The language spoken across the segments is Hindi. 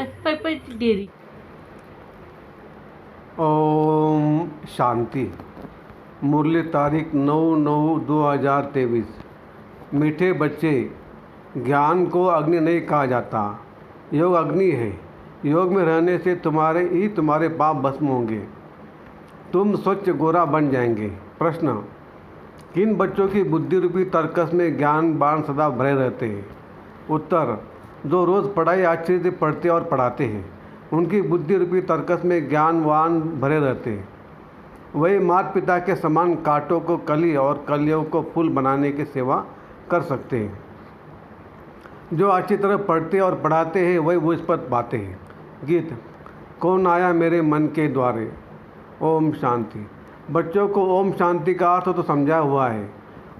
डेरी। ओम शांति। मुरली तारीख 9/9/2023। मीठे बच्चे, ज्ञान को अग्नि नहीं कहा जाता, योग अग्नि है। योग में रहने से तुम्हारे पाप भस्म होंगे, तुम स्वच्छ गोरा बन जाएंगे। प्रश्न: किन बच्चों की बुद्धि रूपी तर्कस में ज्ञान बाण सदा भरे रहते हैं? उत्तर: जो रोज़ पढ़ाई आश्चर्य से पढ़ते और पढ़ाते हैं, उनकी बुद्धि रूपी तर्कस में ज्ञान बाण भरे रहते हैं। वही माता पिता के समान कांटों को कली और कलियों को फूल बनाने की सेवा कर सकते हैं। जो अच्छी तरह पढ़ते और पढ़ाते हैं वही बुझ पर पाते हैं। गीत: कौन आया मेरे मन के द्वारे। ओम शांति। बच्चों को ओम शांति का अर्थ तो समझा हुआ है।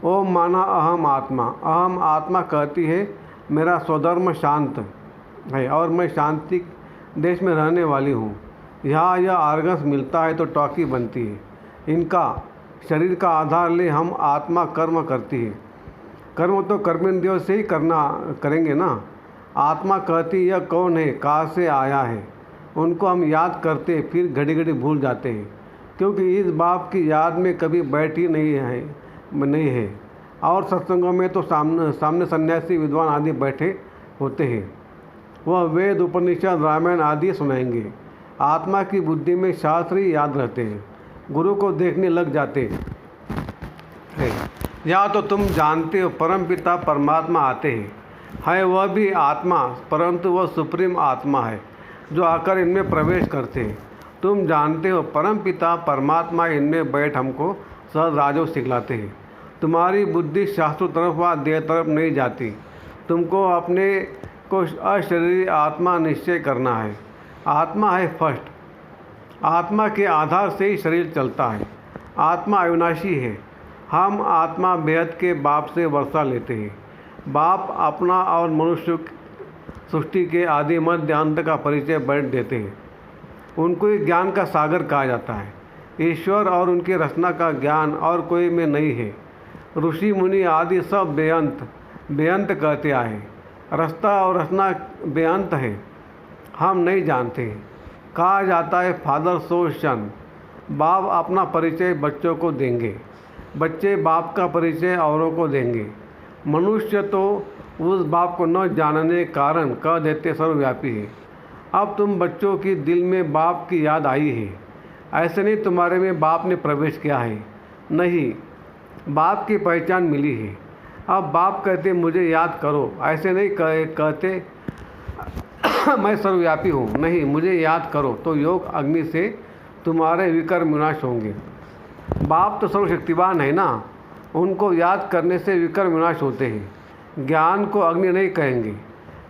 ओम माना अहम आत्मा। अहम आत्मा कहती है मेरा स्वधर्म शांत है और मैं शांति देश में रहने वाली हूँ। यहाँ यह आर्गन्स मिलता है तो टॉकी बनती है। इनका शरीर का आधार ले हम आत्मा कर्म करती है। कर्म तो कर्मेंद्रियों से ही करेंगे ना। आत्मा कहती यह कौन है, कहाँ से आया है। उनको हम याद करते फिर घड़ी घड़ी भूल जाते हैं, क्योंकि इस बाप की याद में कभी बैठी नहीं है। और सत्संगों में तो सामने सन्यासी विद्वान आदि बैठे होते हैं। वह वेद उपनिषद रामायण आदि सुनाएंगे। आत्मा की बुद्धि में शास्त्र ही याद रहते हैं। गुरु को देखने लग जाते हैं। या तो तुम जानते हो परम पिता परमात्मा आते हैं, है वह भी आत्मा, परंतु वह सुप्रीम आत्मा है जो आकर इनमें प्रवेश करते हैं। तुम जानते हो परम पिता परमात्मा इनमें बैठ हमको सहज राजयोग सिखलाते हैं। तुम्हारी बुद्धि शास्त्रों तरफ व देह तरफ नहीं जाती। तुमको अपने को अशरीरी आत्मा निश्चय करना है। आत्मा है फर्स्ट। आत्मा के आधार से ही शरीर चलता है। आत्मा अविनाशी है। हम आत्मा बेहद के बाप से वर्षा लेते हैं। बाप अपना और मनुष्य सृष्टि के आदि मध्य अंत का परिचय बैठ देते हैं। उनको ही ज्ञान का सागर कहा जाता है। ईश्वर और उनकी रचना का ज्ञान और कोई में नहीं है। ऋषि मुनि आदि सब बेअंत कहते आए। रास्ता और रचना बेअंत है, हम नहीं जानते। कहा जाता है फादर सो सन। बाप अपना परिचय बच्चों को देंगे, बच्चे बाप का परिचय औरों को देंगे। मनुष्य तो उस बाप को न जानने कारण कह देते सर्वव्यापी है। अब तुम बच्चों की दिल में बाप की याद आई है। ऐसे नहीं तुम्हारे में बाप ने प्रवेश किया है, नहीं, बाप की पहचान मिली है। अब बाप कहते मुझे याद करो, ऐसे नहीं कहते मैं सर्वव्यापी हूँ, नहीं, मुझे याद करो। तो योग अग्नि से तुम्हारे विकर्म विनाश होंगे। बाप तो सर्वशक्तिवान है ना, उनको याद करने से विकर्म विनाश होते हैं। ज्ञान को अग्नि नहीं कहेंगे,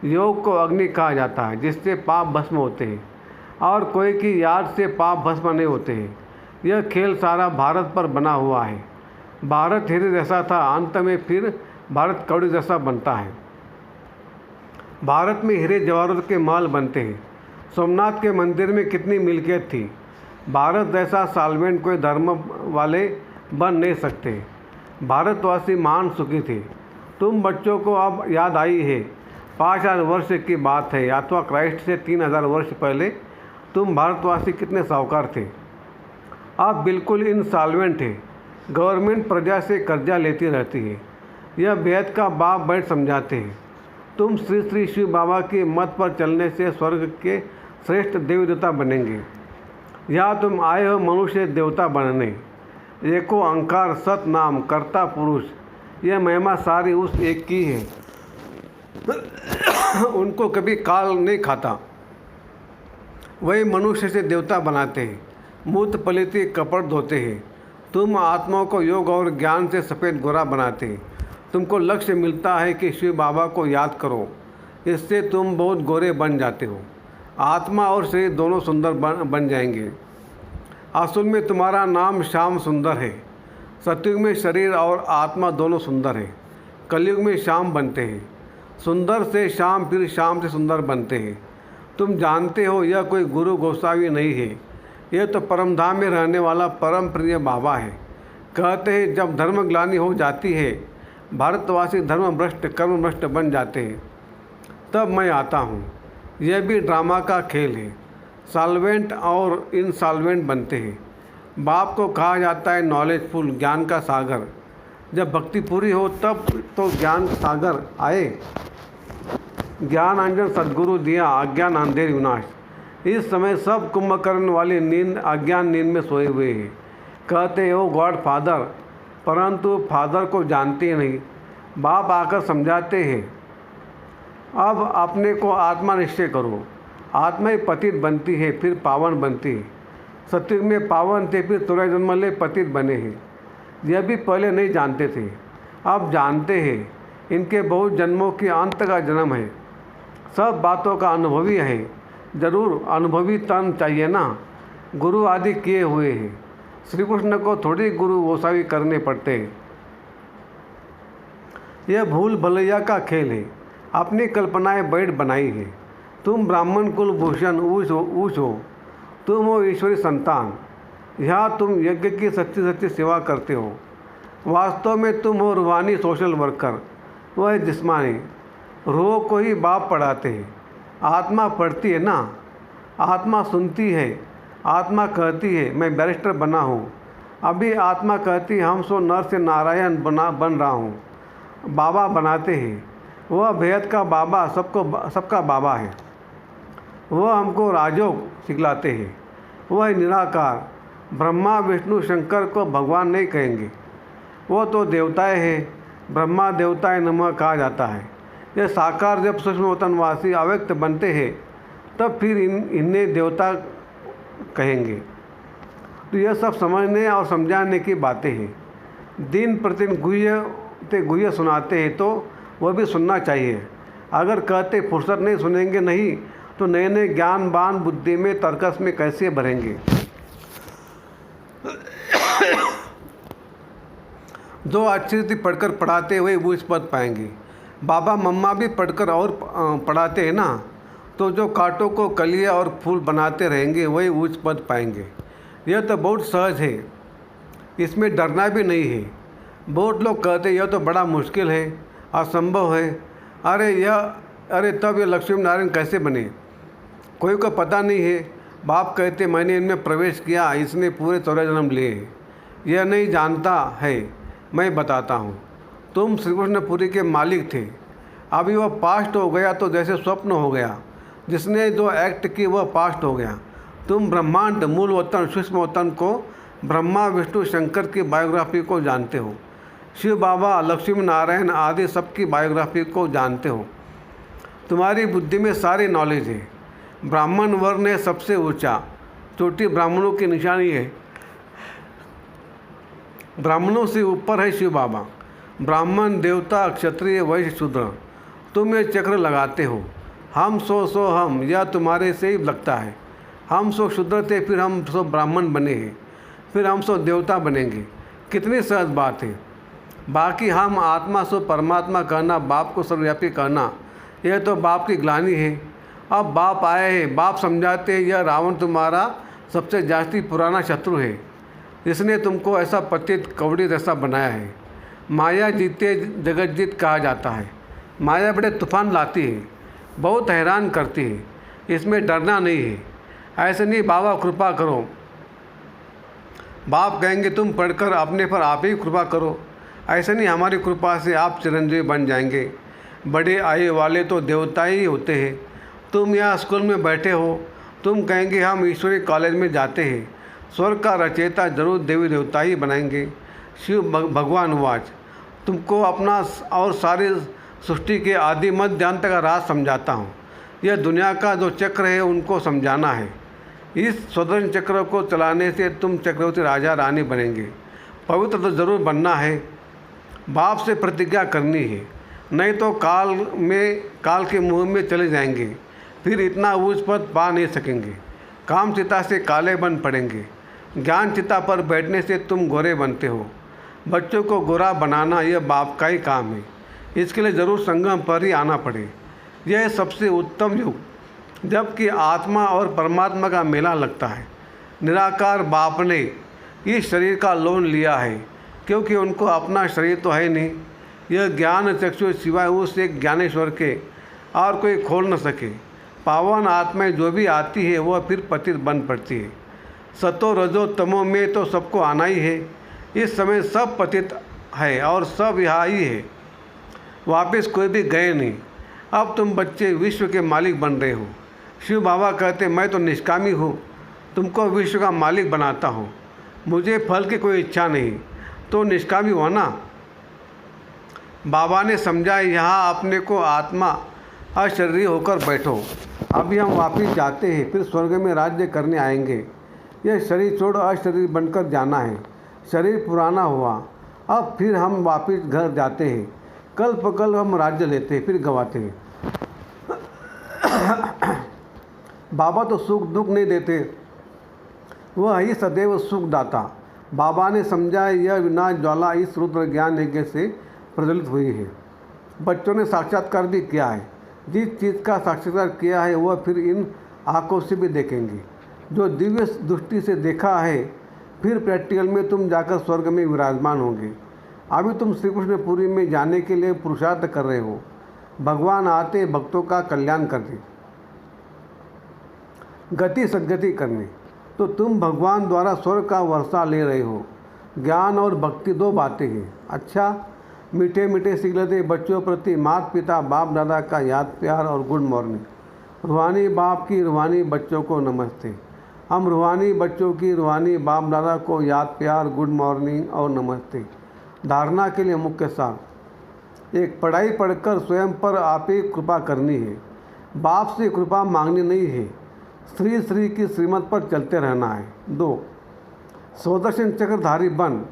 योग को अग्नि कहा जाता है, जिससे पाप भस्म होते हैं और कोई की याद से पाप भस्म नहीं होते हैं। यह खेल सारा भारत पर बना हुआ है। भारत हीरे जैसा था, अंत में फिर भारत कौड़ी जैसा बनता है। भारत में हीरे जवाहरात के महल बनते हैं। सोमनाथ के मंदिर में कितनी मिल्कियत थी। भारत जैसा साल्वेंट कोई धर्म वाले बन नहीं सकते। भारतवासी महान सुखी थे। तुम बच्चों को अब याद आई है। 5000 वर्ष की बात है, अथवा क्राइस्ट से 3000 वर्ष पहले तुम भारतवासी कितने साहूकार थे। अब बिल्कुल इंसॉल्वेंट है। गवर्नमेंट प्रजा से कर्जा लेती रहती है। यह बेहद का बाप बैठ समझाते हैं। तुम श्री श्री शिव बाबा के मत पर चलने से स्वर्ग के श्रेष्ठ देवी देवता बनेंगे। या तुम आए हो मनुष्य देवता बनने। एको अंकार सत नाम कर्ता पुरुष, यह महिमा सारी उस एक की है। उनको कभी काल नहीं खाता। वही मनुष्य से देवता बनाते हैं, मूत पलिती कपड़ धोते हैं। तुम आत्माओं को योग और ज्ञान से सफ़ेद गोरा बनाते हैं। तुमको लक्ष्य मिलता है कि शिव बाबा को याद करो, इससे तुम बहुत गोरे बन जाते हो। आत्मा और शरीर दोनों सुंदर बन जाएंगे। असल में तुम्हारा नाम श्याम सुंदर है। सतयुग में शरीर और आत्मा दोनों सुंदर हैं। कलयुग में श्याम बनते हैं। सुंदर से श्याम, फिर श्याम से सुंदर बनते हैं। तुम जानते हो यह कोई गुरु गोसावी नहीं है, यह तो परमधाम में रहने वाला परम प्रिय बाबा है। कहते हैं जब धर्म ग्लानि हो जाती है, भारतवासी धर्म भ्रष्ट कर्म भ्रष्ट बन जाते हैं, तब मैं आता हूँ। यह भी ड्रामा का खेल है। सॉल्वेंट और इनसॉल्वेंट बनते हैं। बाप को कहा जाता है नॉलेजफुल, ज्ञान का सागर। जब भक्ति पूरी हो तब तो ज्ञान सागर आए। ज्ञान अंजन सद्गुरु दिया, अज्ञान अंधेर विनाश। इस समय सब कुंभकर्ण वाली नींद, अज्ञान नींद में सोए हुए हैं। कहते हो गॉड फादर, परंतु फादर को जानते नहीं। बाप आकर समझाते हैं, अब अपने को आत्मा निश्चय करो। आत्मा ही पतित बनती है, फिर पावन बनती है। सत्युग में पावन थे, फिर 13 जन्म ले पतित बने हैं। यह भी पहले नहीं जानते थे, अब जानते हैं। इनके बहुत जन्मों के अंत का जन्म है। सब बातों का अनुभवी है। जरूर अनुभवी तन चाहिए ना। गुरु आदि किए हुए हैं। श्री कृष्ण को थोड़ी गुरु गोसावी करने पड़ते हैं। यह भूल भलैया का खेल है। अपनी कल्पनाएं बैठ बनाई है। तुम ब्राह्मण कुल भूषण ऊष हो। तुम हो ईश्वरी संतान। यहाँ तुम यज्ञ की सच्ची सच्ची सेवा करते हो। वास्तव में तुम हो रूहानी सोशल वर्कर, वह जिस्मानी। रूह को ही बाप पढ़ाते हैं। आत्मा पढ़ती है ना, आत्मा सुनती है। आत्मा कहती है मैं बैरिस्टर बना हूँ। अभी आत्मा कहती है हम सो नर से नारायण बन रहा हूँ। बाबा बनाते हैं। वह भेद का बाबा सबका बाबा है। वह हमको राजयोग सिखलाते हैं। वह निराकार। ब्रह्मा विष्णु शंकर को भगवान नहीं कहेंगे, वो तो देवताएं हैं। ब्रह्मा देवताएं नमः कहा जाता है। यह साकार जब सूक्ष्मवतनवासी अव्यक्त बनते हैं तब फिर इन्हें देवता कहेंगे। तो यह सब समझने और समझाने की बातें हैं। दिन प्रतिदिन गुह्य सुनाते हैं तो वह भी सुनना चाहिए। अगर कहते फुर्सत नहीं सुनेंगे नहीं तो नए नए ज्ञान बान बुद्धि में तर्कस में कैसे भरेंगे। जो अच्छी रीति पढ़कर पढ़ाते वही उच्च पद पाएंगे। बाबा मम्मा भी पढ़कर और पढ़ाते हैं ना, तो जो कांटों को कलियां और फूल बनाते रहेंगे वही उच्च पद पाएंगे। यह तो बहुत सहज है, इसमें डरना भी नहीं है। बहुत लोग कहते यह तो बड़ा मुश्किल है, असंभव है। अरे तब ये लक्ष्मी नारायण कैसे बने, कोई को पता नहीं है। बाप कहते मैंने इनमें प्रवेश किया, इसने पूरे 14 जन्म लिए हैं। यह नहीं जानता है, मैं बताता हूँ। तुम श्री कृष्णपुरी के मालिक थे, अभी वह पास्ट हो गया तो जैसे स्वप्न हो गया। जिसने जो एक्ट की वह पास्ट हो गया। तुम ब्रह्मांड मूल वतन सूक्ष्म वतन को, ब्रह्मा विष्णु शंकर की बायोग्राफी को जानते हो। शिव बाबा लक्ष्मी नारायण आदि सबकी बायोग्राफी को जानते हो। तुम्हारी बुद्धि में सारी नॉलेज है। ब्राह्मण वर्ण है सबसे ऊंचा, चोटी ब्राह्मणों की निशानी है। ब्राह्मणों से ऊपर है शिव बाबा। ब्राह्मण देवता क्षत्रिय वैश्य शूद्र। तुम ये चक्र लगाते हो, हम सो हम, यह तुम्हारे से ही लगता है। हम सो शूद्र थे, फिर हम सो ब्राह्मण बने हैं, फिर हम सो देवता बनेंगे। कितनी सहज बात है। बाकी हम आत्मा सो परमात्मा कहना, बाप को सर्वव्यापी कहना, यह तो बाप की ग्लानि है। अब बाप आए हैं, बाप समझाते हैं यह रावण तुम्हारा सबसे जास्ती पुराना शत्रु है। इसने तुमको ऐसा पतित कवड़ी जैसा बनाया है। माया जीते जगत जीत कहा जाता है। माया बड़े तूफान लाती है, बहुत हैरान करती है। इसमें डरना नहीं है। ऐसे नहीं बाबा कृपा करो, बाप कहेंगे तुम पढ़कर अपने पर आप ही कृपा करो। ऐसे नहीं हमारी कृपा से आप चिरंजीवी बन जाएंगे। बड़े आयु वाले तो देवता ही होते हैं। तुम यहाँ स्कूल में बैठे हो, तुम कहेंगे हम ईश्वरी कॉलेज में जाते हैं। स्वर्ग का रचयिता जरूर देवी देवता ही बनाएंगे। शिव भगवान वाच तुमको अपना और सारी सृष्टि के आदि मध्य अंत का राज समझाता हूँ। यह दुनिया का जो चक्र है उनको समझाना है। इस स्वतंत्र चक्र को चलाने से तुम चक्रवर्ती राजा रानी बनेंगे। पवित्र तो जरूर बनना है। बाप से प्रतिज्ञा करनी है, नहीं तो काल के मुँह में चले जाएंगे। फिर इतना ऊंच पद पा नहीं सकेंगे। काम चिता से काले बन पड़ेंगे। ज्ञान चिता पर बैठने से तुम गोरे बनते हो। बच्चों को गोरा बनाना यह बाप का ही काम है। इसके लिए ज़रूर संगम पर ही आना पड़े। यह सबसे उत्तम युग, जबकि आत्मा और परमात्मा का मेला लगता है। निराकार बाप ने इस शरीर का लोन लिया है, क्योंकि उनको अपना शरीर तो है नहीं। यह ज्ञान चक्षु सिवाय उस एक ज्ञानेश्वर के और कोई खोल न सके। पावन आत्माएं जो भी आती है वह फिर पतित बन पड़ती है। सतो रजो तमो में तो सबको आना ही है। इस समय सब पतित है और सब यहाँ ही है, वापस कोई भी गए नहीं। अब तुम बच्चे विश्व के मालिक बन रहे हो। शिव बाबा कहते मैं तो निष्कामी हूँ, तुमको विश्व का मालिक बनाता हूँ, मुझे फल की कोई इच्छा नहीं, तो निष्कामी हो ना। बाबा ने समझा यहाँ अपने को आत्मा अशरीरी होकर बैठो। अभी हम वापस जाते हैं, फिर स्वर्ग में राज्य करने आएंगे। यह शरीर छोड़ अशरीर बनकर जाना है। शरीर पुराना हुआ, अब फिर हम वापस घर जाते हैं। कल पकल हम राज्य लेते हैं, फिर गवाते हैं। बाबा तो सुख दुख नहीं देते, वह ही सदैव सुख दाता। बाबा ने समझा यह विनाश ज्वाला इस रुद्र ज्ञान यज्ञ से प्रज्वलित हुई है। बच्चों ने साक्षात्कार भी किया है। जिस चीज़ का साक्षात्कार किया है वह फिर इन आँखों से भी देखेंगे। जो दिव्य दृष्टि से देखा है, फिर प्रैक्टिकल में तुम जाकर स्वर्ग में विराजमान होंगे। अभी तुम श्री कृष्णपुरी में जाने के लिए पुरुषार्थ कर रहे हो। भगवान आते भक्तों का कल्याण करने, गति सद्गति करने, तो तुम भगवान द्वारा स्वर्ग का वर्षा ले रहे हो। ज्ञान और भक्ति दो बातें हैं। अच्छा, मीठे मीठे सिगलते बच्चों प्रति माता पिता बाप दादा का याद प्यार और गुड मॉर्निंग। रूहानी बाप की रूहानी बच्चों को नमस्ते। हम रूहानी बच्चों की रूहानी बाप दादा को याद प्यार गुड मॉर्निंग और नमस्ते। धारणा के लिए मुख्य सार: एक, पढ़ाई पढ़कर स्वयं पर आप ही कृपा करनी है। बाप से कृपा मांगनी नहीं है, श्री श्री की श्रीमत पर चलते रहना है। 2, स्वदर्शन चक्रधारी बन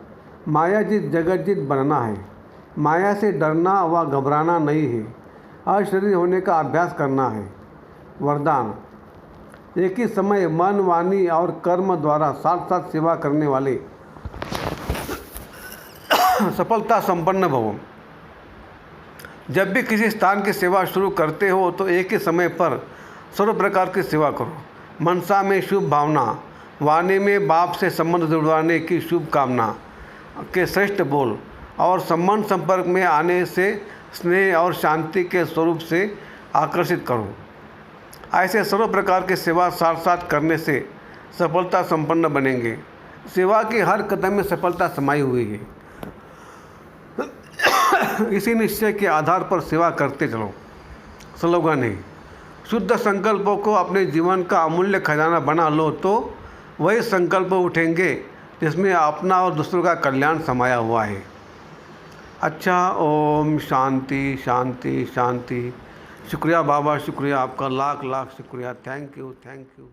माया जीत जगत जीत बनना है। माया से डरना व घबराना नहीं है, अशरीर होने का अभ्यास करना है। वरदान: एक ही समय मन वाणी और कर्म द्वारा साथ साथ सेवा करने वाले सफलता संपन्न भवो। जब भी किसी स्थान की सेवा शुरू करते हो तो एक ही समय पर सर्व प्रकार की सेवा करो। मनसा में शुभ भावना, वाणी में बाप से संबंध जुड़वाने की शुभ कामना के श्रेष्ठ बोल और संबंध संपर्क में आने से स्नेह और शांति के स्वरूप से आकर्षित करो। ऐसे सर्व प्रकार की सेवा साथ साथ करने से सफलता संपन्न बनेंगे। सेवा के हर कदम में सफलता समाई हुई है। इसी निश्चय के आधार पर सेवा करते चलो। स्लोगन है: शुद्ध संकल्पों को अपने जीवन का अमूल्य खजाना बना लो तो वही संकल्प उठेंगे जिसमें अपना और दूसरों का कल्याण समाया हुआ है। अच्छा, ओम शांति शांति शांति। शुक्रिया बाबा, शुक्रिया आपका, लाख लाख शुक्रिया। Thank you, thank you.